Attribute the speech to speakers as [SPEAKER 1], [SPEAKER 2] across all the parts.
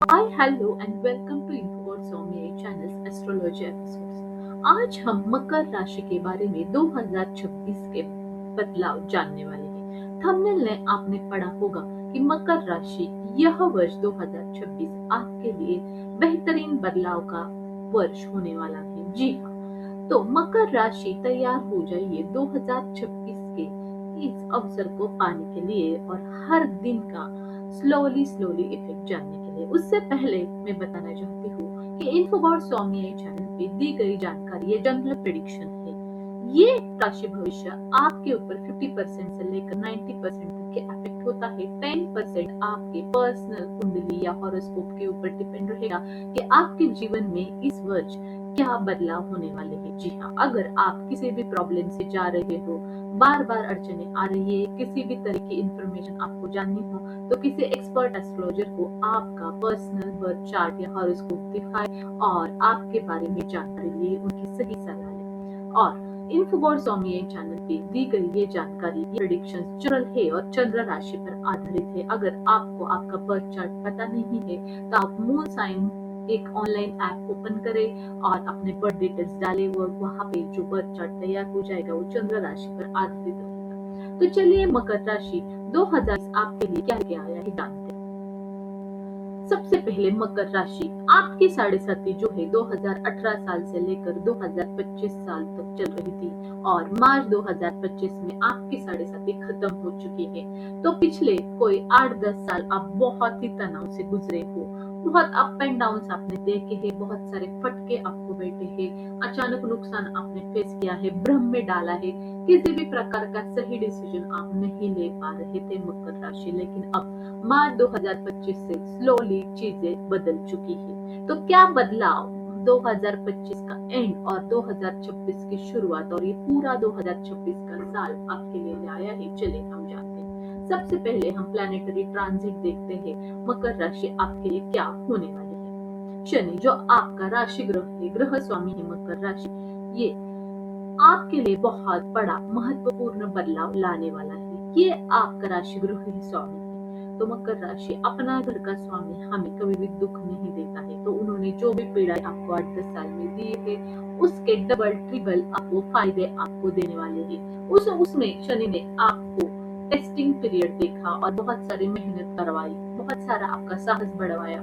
[SPEAKER 1] Hi hello and welcome to Infowords on मेरे channel astrology episodes. आज हम मकर राशि के बारे में 2026 के बदलाव जानने वाले हैं। थंबनेल में आपने पढ़ा होगा कि मकर राशि यह वर्ष 2026 आपके लिए बेहतरीन बदलाव का वर्ष होने वाला है। जी हाँ, तो मकर राशि तैयार हो जाइए 2026 के इस अवसर को पाने के लिए और हर दिन का स्लोली स्लोली इफेक्ट जानने के लिए। उससे पहले मैं बताना चाहती हूँ कि इन्फोबॉट स्वामी चैनल पे दी गई जानकारी ये जनरल प्रिडिक्शन है। ये राशि भविष्य आपके ऊपर 50% से लेकर 90% तक के अफेक्ट होता है। 10% आपके पर्सनल कुंडली या हॉरोस्कोप के ऊपर डिपेंड रहेगा कि आपके जीवन में इस वर्ष क्या बदलाव होने वाले हैं। जी हाँ, अगर आप किसी भी प्रॉब्लम से जा रहे हो, बार बार अड़चने आ रही है, किसी भी तरह की इंफॉर्मेशन आपको जाननी हो, तो किसी एक्सपर्ट एस्ट्रोलॉजर को आपका पर्सनल बर्थ चार्ट या हॉरोस्कोप दिखाए और आपके बारे में जानकारी लिए उनकी सही सलाह लें। और इन्फोबॉट स्वामी चैनल पे दी गई ये जानकारी, ये प्रेडिक्शन जनरल है और चंद्र राशि पर आधारित है। अगर आपको आपका बर्थ चार्ट पता नहीं है तो आप मून साइन एक ऑनलाइन ऐप ओपन करें और अपने बर्थ डिटेल्स डालें। वो वहाँ पे जो बर्थ चार्ट तैयार हो जाएगा वो चंद्र राशि पर आधारित रहेगा। तो चलिए मकर राशि 2000 आपके लिए क्या क्या आया है जानते हैं। सबसे पहले मकर राशि आपकी साढ़े साथी जो है 2018 साल से लेकर 2025 साल तक चल रही थी और मार्च 2025 में आपकी साढ़े साथी खत्म हो चुकी है। तो पिछले कोई 8-10 साल आप बहुत ही तनाव से गुजरे हो, बहुत अप एंड डाउन आपने देखे हैं, बहुत सारे फटके आपको बैठे हैं, अचानक नुकसान आपने फेस किया है, भ्रम में डाला है, किसी भी प्रकार का सही डिसीजन आप नहीं ले पा रहे थे मकर राशि। लेकिन अब मार्च 2025 से स्लोली चीजें बदल चुकी है। तो क्या बदलाव 2025 का एंड और 2026 की शुरुआत और ये पूरा 2026 का साल आपके लिए लाया है, चले हम जानते हैं। सबसे पहले हम प्लैनेटरी ट्रांजिट देखते हैं। मकर राशि आपके लिए क्या होने वाली है। शनि जो आपका राशि ग्रह है, ग्रह स्वामी है मकर राशि, ये आपके लिए बहुत बड़ा महत्वपूर्ण बदलाव लाने वाला है। ये आपका राशि ग्रह ही स्वामी है। तो मकर राशि अपना घर का स्वामी हमें कभी भी दुख नहीं देता है। तो उन्होंने जो भी पीड़ाएं आपको 8-10 साल में दी है उसके डबल ट्रिपल आपको फायदे आपको देने वाले हैं। उसमें शनि ने आपको टेस्टिंग पीरियड देखा और बहुत सारी मेहनत करवाई, बहुत सारा आपका साहस बढ़वाया,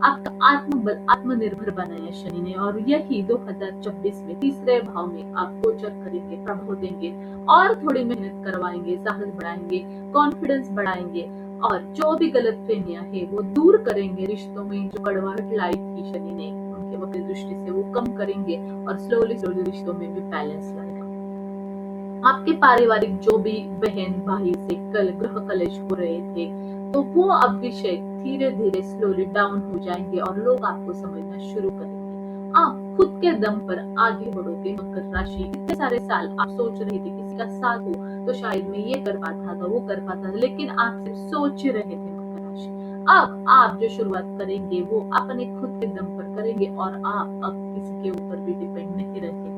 [SPEAKER 1] आपका आत्मबल आत्मनिर्भर बनाया शनि ने। और यही 2026 में तीसरे भाव में आप गोचर करेंगे, प्रभाव देंगे और थोड़ी मेहनत करवाएंगे, साहस बढ़ाएंगे, कॉन्फिडेंस बढ़ाएंगे और जो भी गलत फहमियां है वो दूर करेंगे। रिश्तों में जो कड़वाहट लाई थी शनि ने उनके वक्र दृष्टि से वो कम करेंगे और स्लोली स्लोली रिश्तों में भी बैलेंस लाएगा। आपके पारिवारिक जो भी बहन भाई से कल ग्रह कलेश हो रहे थे तो वो अब विषय धीरे धीरे स्लोली डाउन हो जाएंगे और लोग आपको समझना शुरू करेंगे। आप खुद के दम पर आगे बढ़ोगे मकर राशि। इतने सारे साल आप सोच रहे थे किसी का साथ हो तो शायद मैं ये कर पाता था, वो कर पाता था, लेकिन आप सिर्फ सोच रहे थे मकर राशि। अब आप जो शुरुआत करेंगे वो अपने खुद के दम पर करेंगे और आप अब किसी के ऊपर भी डिपेंड नहीं रहेंगे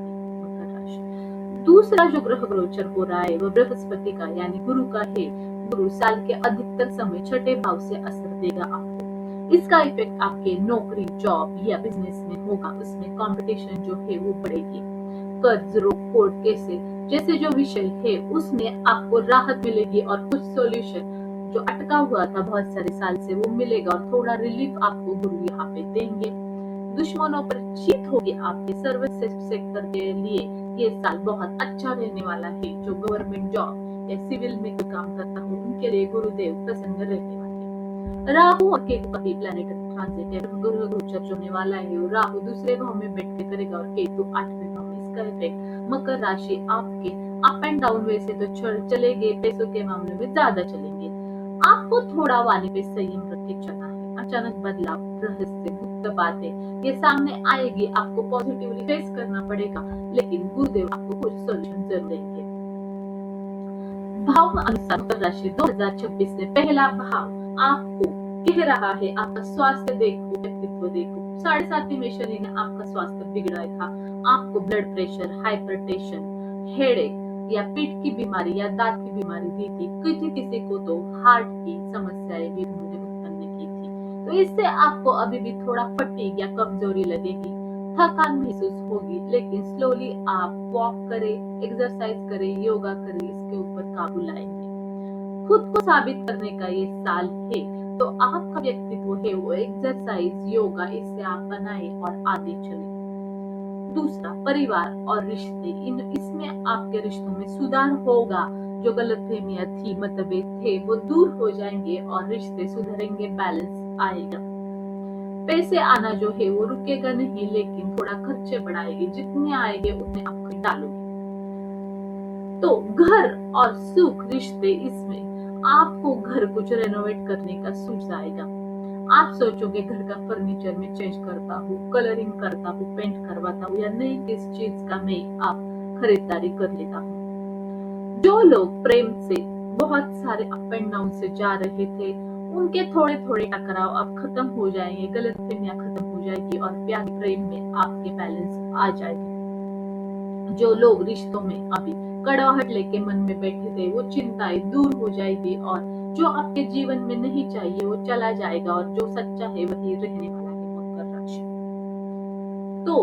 [SPEAKER 1] मकर राशि। दूसरा जो ग्रह गोचर हो रहा है वो बृहस्पति का यानी गुरु का है। गुरु साल के अधिकतर समय छठे भाव से असर देगा आपको। इसका इफेक्ट आपके नौकरी, जॉब या बिजनेस में होगा। उसमें कंपटीशन जो है वो बढ़ेगी। कर्ज, रोग, कोर्ट केसेस जैसे जो विषय है उसमें आपको राहत मिलेगी और कुछ सॉल्यूशन जो अटका हुआ था बहुत सारे साल से वो मिलेगा और थोड़ा रिलीफ आपको गुरु यहाँ पे देंगे। दुश्मनों पर जीत होगी आपके। सर्विस सेक्टर के लिए ये साल बहुत अच्छा रहने वाला है। जो गवर्नमेंट जॉब या सिविल में काम करता हो उनके लिए गुरुदेव प्रसन्न रहने वाले हैं। राहु और केतु का भी प्लैनेटरी ट्रांजिट है, ग्रह गोचर होने वाला है। राहु दूसरे भाव में बैठ के करेगा और केतु 8वें भाव में। इसका इफेक्ट मकर राशि आपके अप एंड डाउन वैसे तो चलेंगे, पैसों के मामले में ज्यादा चलेंगे। आपको थोड़ा वाणी पे संयम रख के चलना है। अचानक बदलाव, रहस्य, गुप्त बातें ये सामने आएगी, आपको पॉजिटिवली फेस करना पड़ेगा, लेकिन गुरुदेव आपको कुछ सॉल्यूशन जरूर देंगे। भाव अनुसार मकर राशि 2026 में पहला भाव आपको कह रहा है आपका स्वास्थ्य देखो, व्यक्तित्व देखो। साढ़े सातवीं में शनि ने आपका स्वास्थ्य बिगड़ा था। आपको ब्लड प्रेशर, हाइपरटेंशन, हेडेक या पीठ की बीमारी या दांत की बीमारी दी थी। किसी किसी को तो हार्ट की समस्याएं भी उन्होंने उत्पन्न की थी। तो इससे आपको अभी भी थोड़ा फटीग या कमजोरी लगेगी, थकान महसूस होगी, लेकिन स्लोली आप वॉक करें, एक्सरसाइज करें, योगा करें, इसके ऊपर काबू लाएंगे। खुद को साबित करने का ये साल है, तो आपका व्यक्तित्व है वो एक्सरसाइज, योगा, इससे आप बनाए और आगे चले। दूसरा, परिवार और रिश्ते, इन इसमें आपके रिश्तों में सुधार होगा। जो गलतफहमियां थी, मतभेद थे, वो दूर हो जाएंगे और रिश्ते सुधरेंगे, बैलेंस आएगा। पैसे आना जो है वो रुकेगा नहीं, लेकिन थोड़ा खर्चे बढ़ाएगी, जितने आएंगे उतने आप डालोगे। तो घर और सुख, रिश्ते, इसमें आपको घर कुछ रेनोवेट करने का सूझ जाएगा। आप सोचोगे घर का फर्नीचर में चेंज करता हूँ, कलरिंग करता हूँ, पेंट करवाता हूँ, या नई किस चीज का मैं आप खरीदारी कर लेता हूँ। जो लोग प्रेम से बहुत सारे अप एंड डाउन से जा रहे थे, उनके थोड़े थोड़े टकराव अब खत्म हो जाएंगे, गलतफहमियां खत्म हो जाएगी और प्यार प्रेम में आपके बैलेंस आ जाएगी। जो लोग रिश्तों में अभी कड़वाहट लेके मन में बैठे थे, वो चिंताएं दूर हो जाएगी और जो आपके जीवन में नहीं चाहिए वो चला जाएगा और जो सच्चा है वही रहने वाला है, मकर राशि। तो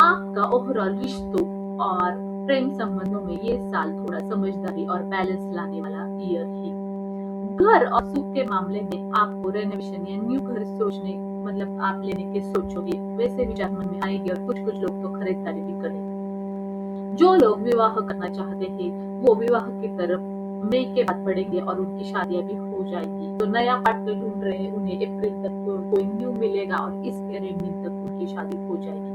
[SPEAKER 1] आपका ओवरऑल रिश्तों और प्रेम संबंधों में ये साल थोड़ा समझदारी और बैलेंस लाने वाला ईयर है। घर और सुख के मामले में आपको रेनोवेशन या न्यू घर सोचने, मतलब आप लेने के सोचोगे, वैसे विचार मन में आएंगे और कुछ कुछ लोग तो खरीदारी भी करेंगे। जो लोग विवाह करना चाहते हैं, वो विवाह की तरफ मई के बाद बढ़ेंगे और उनकी शादियां भी हो जाएगी। जो नया पार्टनर ढूंढ रहे हैं, उन्हें अप्रैल तक कोई न्यू मिलेगा और इस एंडिंग तक उनकी शादी हो जाएगी।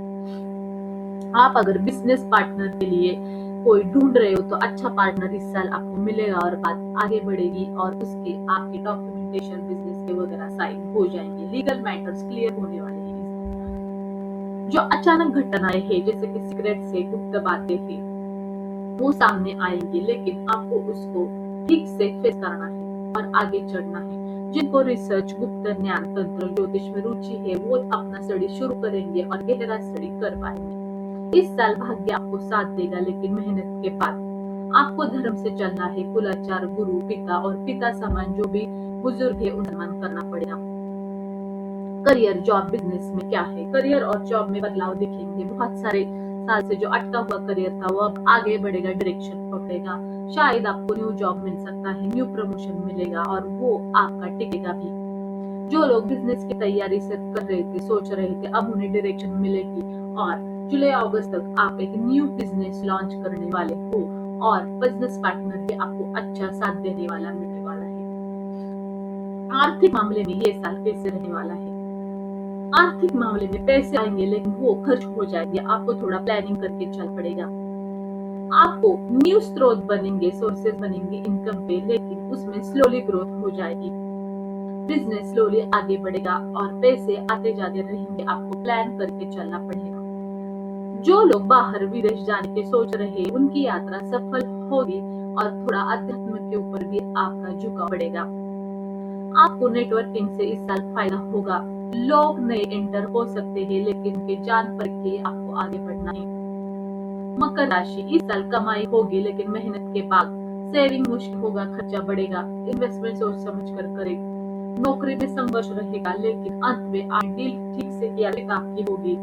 [SPEAKER 1] आप अगर बिजनेस पार्टनर के लिए कोई ढूंढ रहे हो, तो अच्छा पार्टनर इस साल आपको मिलेगा और बात आगे बढ़ेगी और उसके आपके डॉक्यूमेंटेशन, बिजनेस के वगैरह साइन हो जाएंगे, लीगल मैटर्स क्लियर होने वाले हैं। जो अचानक घटनाएं हैं, जैसे कि सीक्रेट से गुप्त बातें हैं, वो सामने आएंगी, लेकिन आपको उसको ठीक से फेस करना है और आगे चढ़ना है। जिनको रिसर्च, गुप्त ज्ञान, तंत्र, ज्योतिष में रुचि है, वो अपना स्टडी शुरू करेंगे और गहरा स्टडी कर पाएंगे। इस साल भाग्य आपको साथ देगा, लेकिन मेहनत के बाद आपको धर्म से चलना है। कुलाचार, गुरु, पिता और पिता समान जो भी बुजुर्ग है, उन्हें सम्मान करना पड़ेगा। करियर, जॉब, बिजनेस में क्या है, करियर और जॉब में बदलाव दिखेंगे। बहुत सारे साल से जो अटका हुआ करियर था, वो अब आगे बढ़ेगा, डायरेक्शन पकड़ेगा। शायद आपको न्यू जॉब मिल सकता है, न्यू प्रमोशन मिलेगा और वो आपका टिकेगा भी। जो लोग बिजनेस की तैयारी से कर रहे थे, सोच रहे थे, अब उन्हें डायरेक्शन मिलेगी और जुलाई अगस्त तक आप एक न्यू बिजनेस लॉन्च करने वाले हो और बिजनेस पार्टनर भी आपको अच्छा साथ देने वाला मिलने वाला है। आर्थिक मामले में ये साल कैसे रहने वाला है? आर्थिक मामले में पैसे आएंगे, लेकिन वो खर्च हो जाएंगे। आपको थोड़ा प्लानिंग करके चल पड़ेगा। आपको न्यू स्रोत बनेंगे, सोर्सेज बनेंगे इनकम पे, लेकिन उसमें स्लोली ग्रोथ हो जाएगी। बिजनेस स्लोली आगे बढ़ेगा और पैसे आते जाते रहेंगे। आपको प्लान करके चलना पड़ेगा। जो लोग बाहर विदेश जाने के सोच रहे हैं, उनकी यात्रा सफल होगी और थोड़ा अध्यात्म के ऊपर भी आपका झुकाव बढ़ेगा। आपको नेटवर्किंग से इस साल फायदा होगा। लोग नए एंटर हो सकते हैं, लेकिन उनके जान पर के आपको आगे बढ़ना है। मकर राशि, इस साल कमाई होगी, लेकिन मेहनत के बाद सेविंग मुश्किल होगा, खर्चा बढ़ेगा। इन्वेस्टमेंट सोच समझ कर करें। नौकरी में संघर्ष रहेगा, लेकिन अंत में आप डील ठीक से किया आपकी होगी।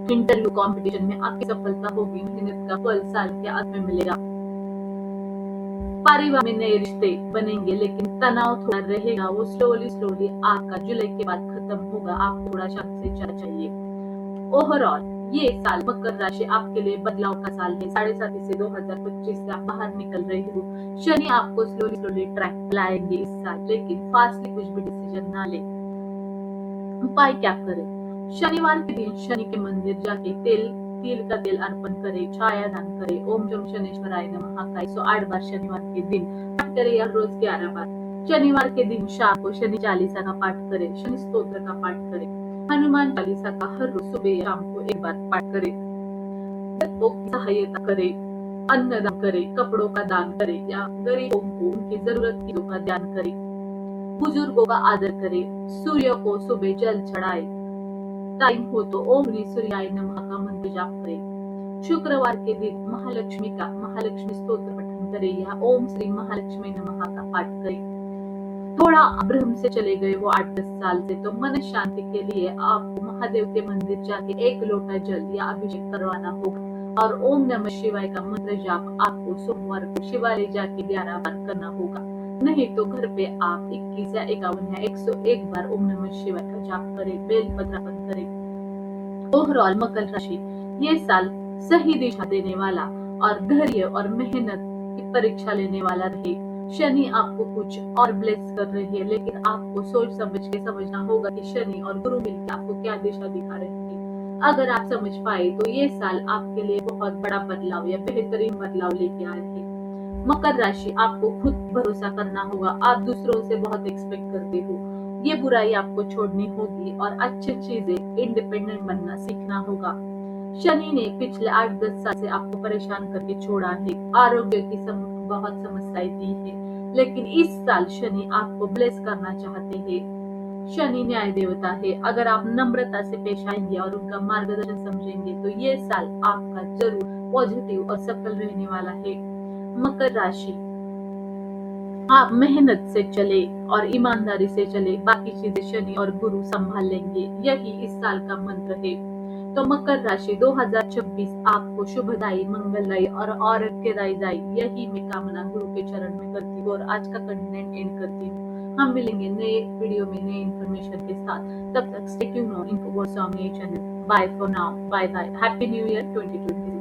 [SPEAKER 1] इंटरव्यू कंपटीशन में आपकी सफलता होगी। मेहनत का फल साल के अंत में मिलेगा। परिवार में नए रिश्ते बनेंगे, लेकिन तनाव थोड़ा रहेगा, वो स्लोली आपका जुलाई के बाद खत्म होगा। आप थोड़ा शांत से चलना चाहिए। ओवरऑल ये साल मकर राशि आपके लिए बदलाव का साल है। 7.5 से 2025 से आप बाहर निकल रहे हो। शनि आपको स्लोली ट्रैक पर लाएंगे इस साल, लेकिन फास्टली कुछ भी डिसीजन ना ले। उपाय क्या करें? शनिवार के दिन शनि के मंदिर जाके तिल का तेल अर्पण करे, छाया दान करे, ओम जम शनेश्वराय नमः का 108 बार शनिवार के दिन पाठ करे या रोज 11 बार। शनिवार के दिन शाम को शनि चालीसा का पाठ करे, शनि स्तोत्र का पाठ करे, हनुमान चालीसा का हर रोज सुबह या शाम को एक बार पाठ करे। गरीबों की सहायता करे, अन्न दान करे, कपड़ों का दान करे या गरीबों को उनकी जरूरत चीजों का ध्यान करे। बुजुर्गों का आदर करे, सूर्य को सुबह जल चढ़ाए, टाइम हो तो ओम श्री सूर्याय नमः का मंत्र जाप करें। शुक्रवार के दिन महालक्ष्मी स्तोत्र पठन करें या ओम श्री महालक्ष्मी नमः का पाठ करें। थोड़ा अब्रहम से चले गए वो 8-10 साल से, तो मन शांति के लिए आपको महादेव के मंदिर जाके 1 लोटा जल या अभिषेक करवाना होगा और ओम नमः शिवाय का मंत्र जाप आपको सोमवार को शिवालय जाके 11 बार करना होगा। नहीं तो घर पे आप 21 या 51 या 101 बार ओम नमः शिवाय का जाप करें, बेलपत्र अर्पण करें। ओवरऑल मकर राशि ये साल सही दिशा देने वाला और धैर्य और मेहनत की परीक्षा लेने वाला रहे। शनि आपको कुछ और ब्लेस कर रही है, लेकिन आपको सोच समझ के समझना होगा कि शनि और गुरु मिलकर आपको क्या दिशा दिखा रहे हैं। अगर आप समझ पाए तो ये साल आपके लिए बहुत बड़ा बदलाव या बेहतरीन बदलाव लेके आए हैं। मकर राशि आपको खुद भरोसा करना होगा। आप दूसरों से बहुत एक्सपेक्ट करते हो, ये बुराई आपको छोड़नी होगी और अच्छी चीजें इंडिपेंडेंट बनना सीखना होगा। शनि ने पिछले 8-10 साल से आपको परेशान करके छोड़ा है, आरोग्य की बहुत समस्याएं दी है, लेकिन इस साल शनि आपको ब्लेस करना चाहते हैं। शनि न्याय देवता है। अगर आप नम्रता से पेश आएंगे और उनका मार्गदर्शन समझेंगे तो ये साल आपका जरूर पॉजिटिव और सफल रहने वाला है। मकर राशि आप मेहनत से चले और ईमानदारी से चले, बाकी चीजें शनि और गुरु संभाल लेंगे, यही इस साल का मंत्र है। तो मकर राशि 2026 आपको शुभदायी, मंगलदायी और आरोग्यदायी, यही मैं कामना गुरु के चरण में करती हूँ और आज का कंटेंट एंड करती हूँ। हम मिलेंगे नए वीडियो में नए इन्फॉर्मेशन के साथ। तब तक stay tuned on Infoverse Swami channel. Bye for now, bye bye, happy new year 2026।